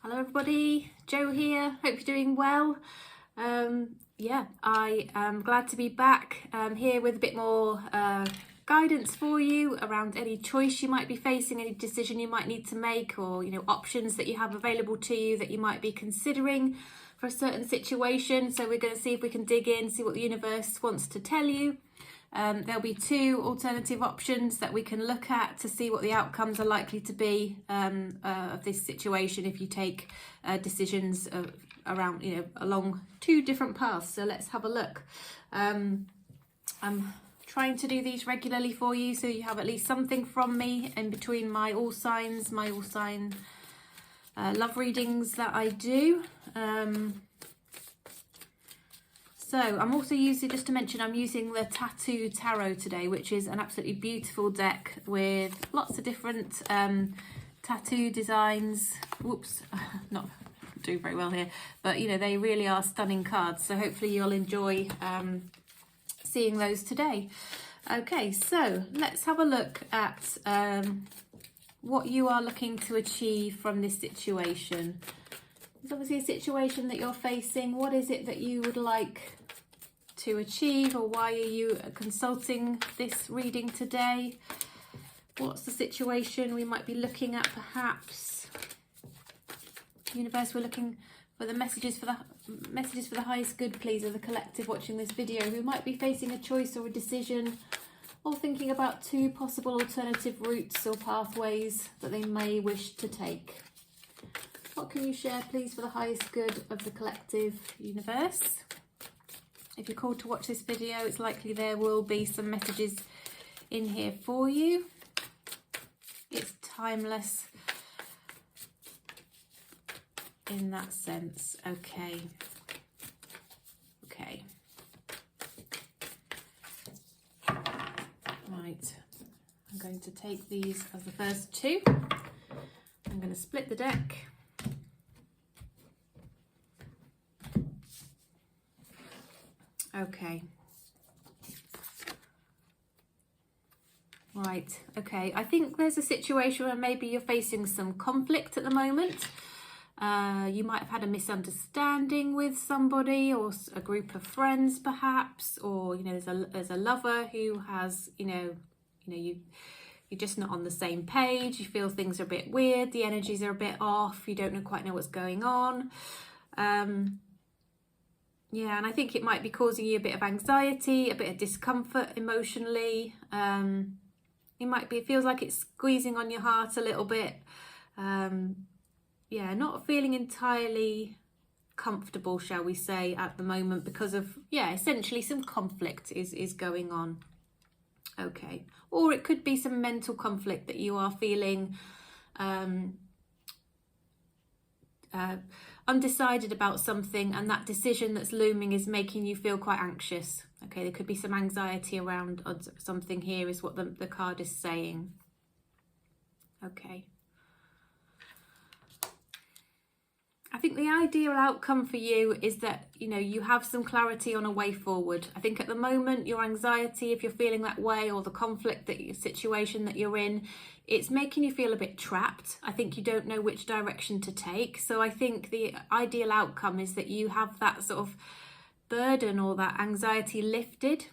Hello everybody, Jo here, hope you're doing well. I am glad to be back here with a bit more guidance for you around any choice you might be facing, any decision you might need to make, or options that you have available to you that you might be considering for a certain situation. So we're going to see if we can dig in, see what the universe wants to tell you. There'll be two alternative options that we can look at to see what the outcomes are likely to be of this situation if you take decisions around, along two different paths. So let's have a look. I'm trying to do these regularly for you so you have at least something from me in between my all sign love readings that I do. So I'm also using, just to mention, I'm using the Tattoo Tarot today, which is an absolutely beautiful deck with lots of different tattoo designs. Whoops, not doing very well here, but they really are stunning cards. So hopefully you'll enjoy seeing those today. Okay, so let's have a look at what you are looking to achieve from this situation. It's obviously a situation that you're facing. What is it that you would like to achieve, or why are you consulting this reading today? What's the situation we might be looking at, perhaps? Universe, we're looking for the messages for the highest good, please, of the collective watching this video who might be facing a choice or a decision, or thinking about two possible alternative routes or pathways that they may wish to take. What can you share, please, for the highest good of the collective universe? If you're called to watch this video, it's likely there will be some messages in here for you. It's timeless in that sense. Okay. Right. I'm going to take these as the first two. I'm going to split the deck. Okay. Right, okay. I think there's a situation where maybe you're facing some conflict at the moment. You might have had a misunderstanding with somebody or a group of friends perhaps, or there's a lover who has, you're just not on the same page. You feel things are a bit weird, the energies are a bit off, you don't quite know what's going on. Yeah, and I think it might be causing you a bit of anxiety, a bit of discomfort emotionally. It feels like it's squeezing on your heart a little bit. Yeah, not feeling entirely comfortable, shall we say, at the moment because of, essentially some conflict is going on. Okay, or it could be some mental conflict that you are feeling undecided about something, and that decision that's looming is making you feel quite anxious. Okay, there could be some anxiety around something here is what the card is saying. Okay. I think the ideal outcome for you is that, you have some clarity on a way forward. I think at the moment, your anxiety, if you're feeling that way, or the conflict situation that you're in, it's making you feel a bit trapped. I think you don't know which direction to take. So I think the ideal outcome is that you have that sort of burden or that anxiety lifted,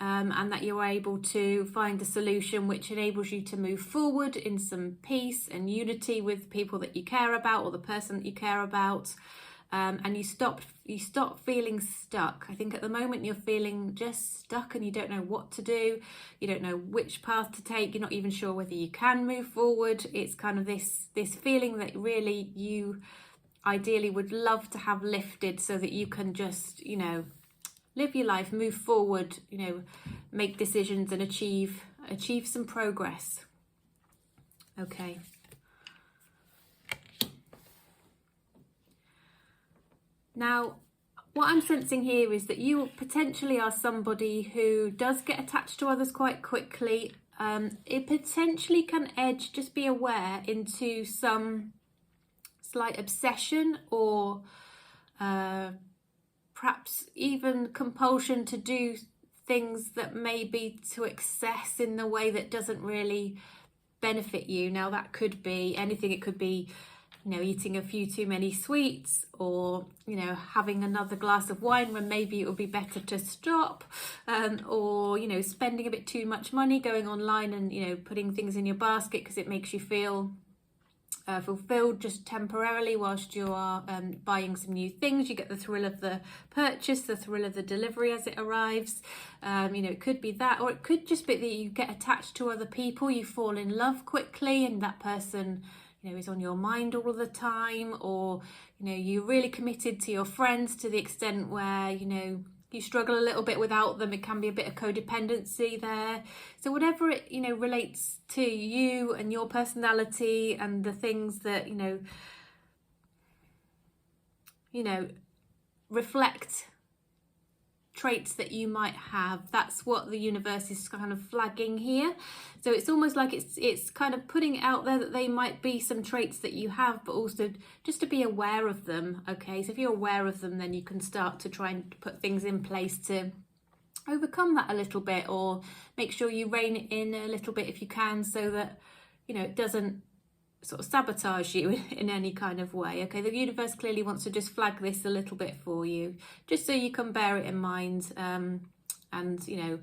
and that you're able to find a solution which enables you to move forward in some peace and unity with people that you care about, or the person that you care about, and you stop feeling stuck. I think at the moment you're feeling just stuck and you don't know what to do, you don't know which path to take, you're not even sure whether you can move forward. It's kind of this feeling that really you ideally would love to have lifted so that you can just live your life, move forward, make decisions and achieve some progress. Okay. Now, what I'm sensing here is that you potentially are somebody who does get attached to others quite quickly. It potentially can edge, just be aware, into some slight obsession or perhaps even compulsion to do things that may be to excess in the way that doesn't really benefit you. Now that could be anything. It could be you know, eating a few too many sweets, or, you know, having another glass of wine when maybe it would be better to stop, or, you know, spending a bit too much money going online and, you know, putting things in your basket because it makes you feel fulfilled just temporarily whilst you are buying some new things. You get the thrill of the purchase, the thrill of the delivery as it arrives. You know, it could be that, or it could just be that you get attached to other people, you fall in love quickly, and that person, you know, is on your mind all the time, or, you know, you're really committed to your friends to the extent where, you know, you struggle a little bit without them. It can be a bit of codependency there. So whatever it, you know, relates to you and your personality and the things that, you know, reflect traits that you might have, that's what the universe is kind of flagging here. So it's almost like it's kind of putting it out there that they might be some traits that you have, but also just to be aware of them. Okay, so if you're aware of them, then you can start to try and put things in place to overcome that a little bit, or make sure you rein it in a little bit if you can, so that, you know, it doesn't sort of sabotage you in any kind of way. Okay, the universe clearly wants to just flag this a little bit for you, just so you can bear it in mind, and, you know,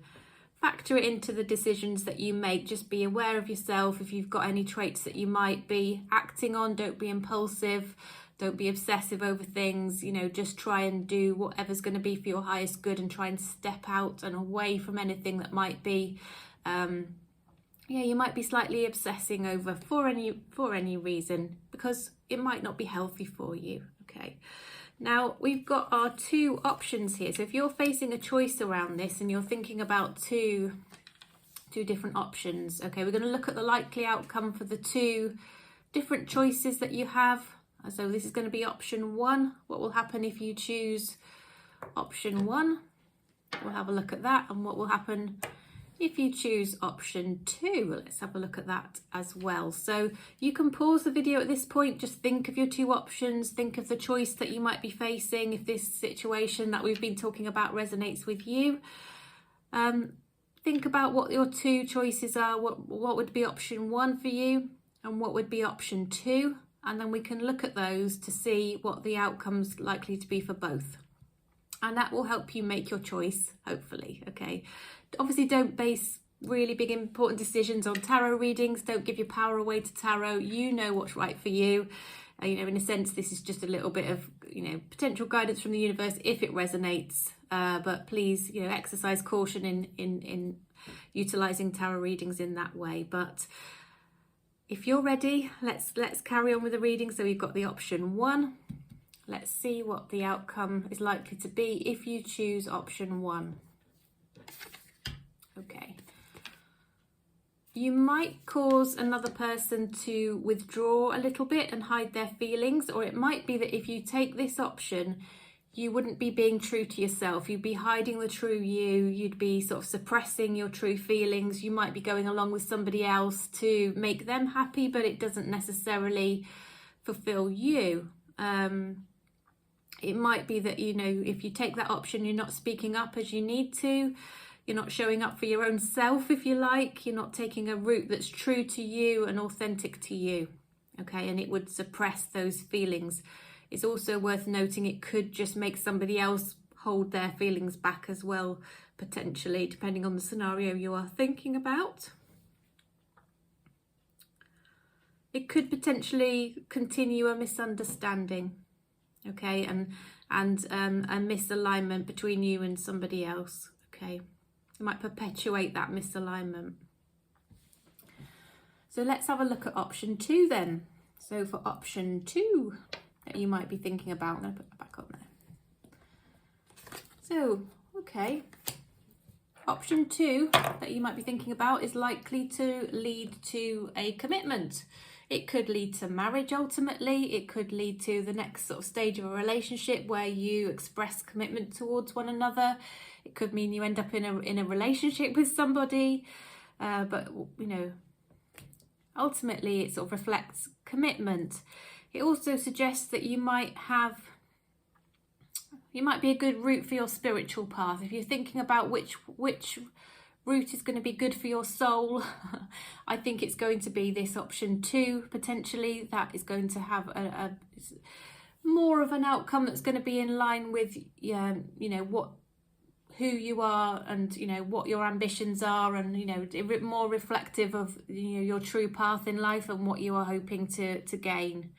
factor it into the decisions that you make. Just be aware of yourself. If you've got any traits that you might be acting on, don't be impulsive, don't be obsessive over things. You know, just try and do whatever's going to be for your highest good, and try and step out and away from anything that might be yeah, you might be slightly obsessing over for any reason, because it might not be healthy for you. Okay, now we've got our two options here. So if you're facing a choice around this and you're thinking about two different options, okay, we're going to look at the likely outcome for the two different choices that you have. So this is going to be option one. What will happen if you choose option one? We'll have a look at that. And what will happen if you choose option two? Let's have a look at that as well. So you can pause the video at this point, just think of your two options, think of the choice that you might be facing if this situation that we've been talking about resonates with you. Think about what your two choices are, what would be option one for you and what would be option two, and then we can look at those to see what the outcome's likely to be for both. And that will help you make your choice, hopefully. Okay, obviously don't base really big important decisions on tarot readings. Don't give your power away to tarot. You know what's right for you. You know, in a sense, this is just a little bit of, you know, potential guidance from the universe if it resonates. But please, you know, exercise caution in utilizing tarot readings in that way. But if you're ready, let's carry on with the reading. So we've got the option one. Let's see what the outcome is likely to be if you choose option one. Okay. You might cause another person to withdraw a little bit and hide their feelings, or it might be that if you take this option, you wouldn't be being true to yourself. You'd be hiding the true you. You'd be sort of suppressing your true feelings. You might be going along with somebody else to make them happy, but it doesn't necessarily fulfill you. It might be that, you know, if you take that option, you're not speaking up as you need to. You're not showing up for your own self, if you like. You're not taking a route that's true to you and authentic to you. Okay, and it would suppress those feelings. It's also worth noting it could just make somebody else hold their feelings back as well, potentially, depending on the scenario you are thinking about. It could potentially continue a misunderstanding. Okay, and a misalignment between you and somebody else. Okay, it might perpetuate that misalignment. So let's have a look at option two then. So for option two that you might be thinking about, I'm going to put that back on there. So, okay, option two that you might be thinking about is likely to lead to a commitment. It could lead to marriage ultimately. It could lead to the next sort of stage of a relationship where you express commitment towards one another. It could mean you end up in a relationship with somebody. But, you know, ultimately it sort of reflects commitment. It also suggests that you might be a good route for your spiritual path. If you're thinking about which route is going to be good for your soul, I think it's going to be this option 2, potentially. That is going to have a more of an outcome that's going to be in line with, you know, who you are, and, you know, what your ambitions are, and, you know, more reflective of, you know, your true path in life and what you are hoping to gain.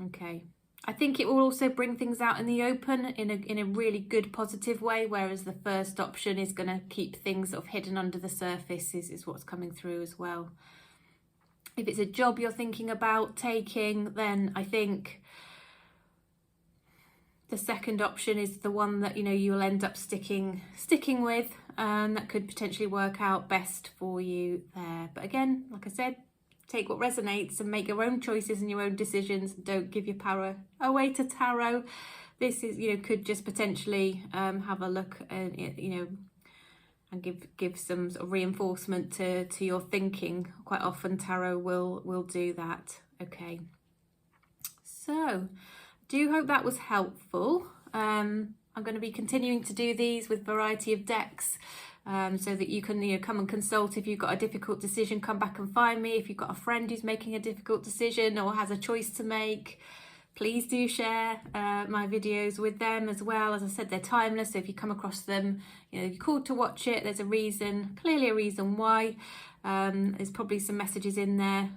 Okay. I think it will also bring things out in the open in a really good positive way, whereas the first option is going to keep things sort of hidden under the surface, is what's coming through as well. If it's a job you're thinking about taking, then I think the second option is the one that, you know, you'll end up sticking with, and that could potentially work out best for you there. But again, like I said, take what resonates and make your own choices and your own decisions. Don't give your power away to tarot. This is, you know, could just potentially have a look and, you know, and give some sort of reinforcement to your thinking. Quite often tarot will do that. Okay, so do hope that was helpful. I'm going to be continuing to do these with variety of decks, so that you can, you know, come and consult if you've got a difficult decision. Come back and find me. If you've got a friend who's making a difficult decision or has a choice to make, please do share my videos with them as well. As I said, they're timeless, so if you come across them, you know, you're called to watch it, there's a reason, clearly a reason why. There's probably some messages in there,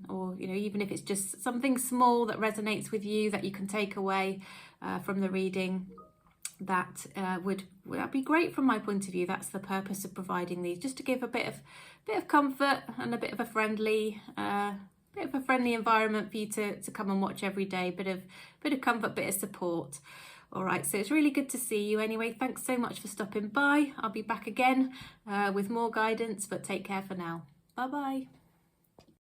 or, you know, even if it's just something small that resonates with you that you can take away from the reading, that would be great from my point of view. That's the purpose of providing these, just to give a bit of comfort and a bit of a friendly environment for you to come and watch every day. Bit of comfort, bit of support. All right, so it's really good to see you anyway. Thanks so much for stopping by. I'll be back again with more guidance, but take care for now. Bye bye.